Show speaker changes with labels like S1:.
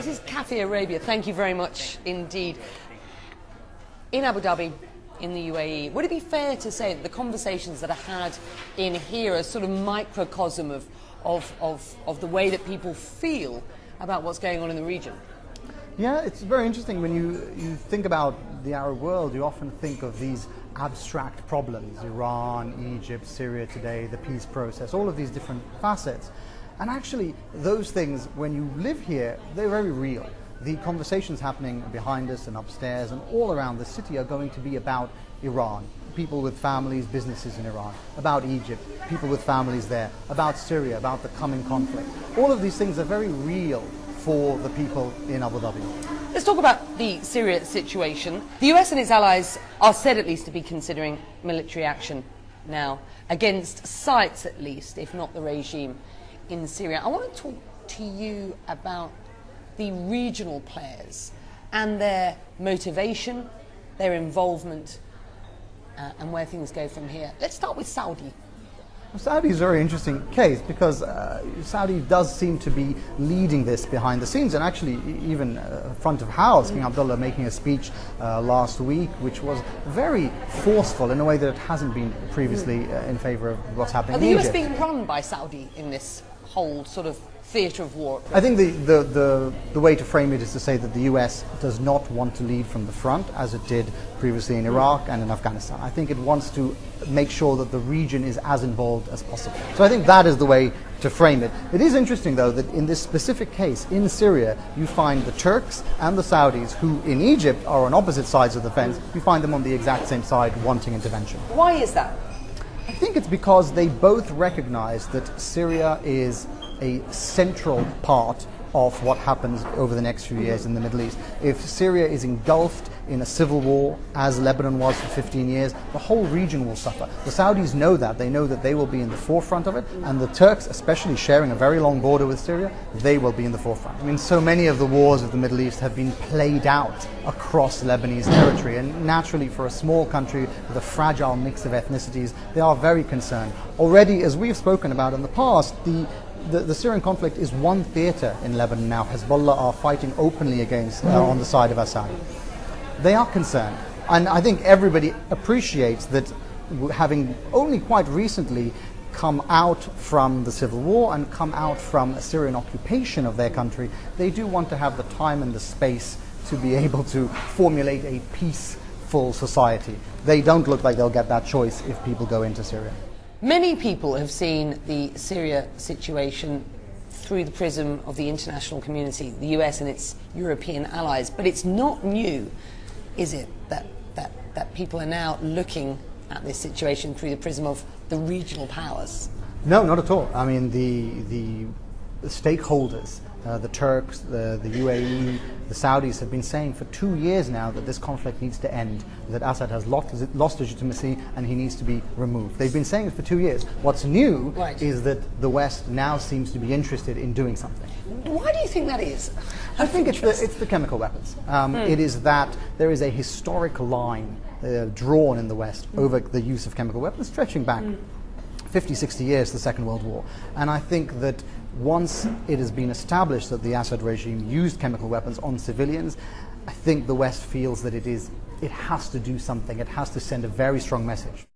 S1: This is Cafe Arabia. Thank you very much indeed. In Abu Dhabi, in the UAE, would it be fair to say that the conversations that are had in here are sort of microcosm of the way that people feel about what's going on in the region?
S2: Yeah, it's very interesting. When you think about the Arab world, you often think of these abstract problems: Iran, Egypt, Syria today, the peace process, all of these different facets. And actually, those things, when you live here, they're very real. The conversations happening behind us and upstairs and all around the city are going to be about Iran, people with families, businesses in Iran, about Egypt, people with families there, about Syria, about the coming conflict. All of these things are very real for the people in Abu Dhabi.
S1: Let's talk about the Syria situation. The US and its allies are said at least to be considering military action now, against sites at least, if not the regime in Syria. I want to talk to you about the regional players and their motivation, their involvement, and where things go from here. Let's start with Saudi.
S2: Saudi is a very interesting case because Saudi does seem to be leading this behind the scenes, and actually even front of house, King Abdullah making a speech last week which was very forceful in a way that it hasn't been previously in favor of what's happening in Egypt.
S1: Are the US being run by Saudi in this whole sort of theatre of war?
S2: I think the way to frame it is to say that the US does not want to lead from the front as it did previously in Iraq and in Afghanistan. I think it wants to make sure that the region is as involved as possible. So I think that is the way to frame it. It is interesting though that in this specific case in Syria you find the Turks and the Saudis, who in Egypt are on opposite sides of the fence, you find them on the exact same side wanting intervention.
S1: Why is that?
S2: I think it's because they both recognize that Syria is a central part of what happens over the next few years in the Middle East. If Syria is engulfed in a civil war, as Lebanon was for 15 years, the whole region will suffer. The Saudis know that. They know that they will be in the forefront of it, and the Turks, especially sharing a very long border with Syria, they will be in the forefront. I mean, so many of the wars of the Middle East have been played out across Lebanese territory, and naturally for a small country with a fragile mix of ethnicities, they are very concerned. Already, as we've spoken about in the past, the Syrian conflict is one theatre in Lebanon now. Hezbollah are fighting openly against on the side of Assad. They are concerned, and I think everybody appreciates that, having only quite recently come out from the civil war and come out from a Syrian occupation of their country, they do want to have the time and the space to be able to formulate a peaceful society. They don't look like they'll get that choice if people go into Syria.
S1: Many people have seen the Syria situation through the prism of the international community, the US and its European allies, but it's not new, is it, that people are now looking at this situation through the prism of the regional powers?
S2: No, not at all. I mean, the stakeholders, the Turks, the UAE, the Saudis have been saying for 2 years now that this conflict needs to end, that Assad has lost legitimacy and he needs to be removed. They've been saying it for 2 years. What's new is that the West now seems to be interested in doing something.
S1: Why do you think that is?
S2: I think it's the chemical weapons. It is that there is a historic line drawn in the West over the use of chemical weapons stretching back 50, 60 years to the Second World War. And I think that once it has been established that the Assad regime used chemical weapons on civilians, I think the West feels that it has to do something. It has to send a very strong message.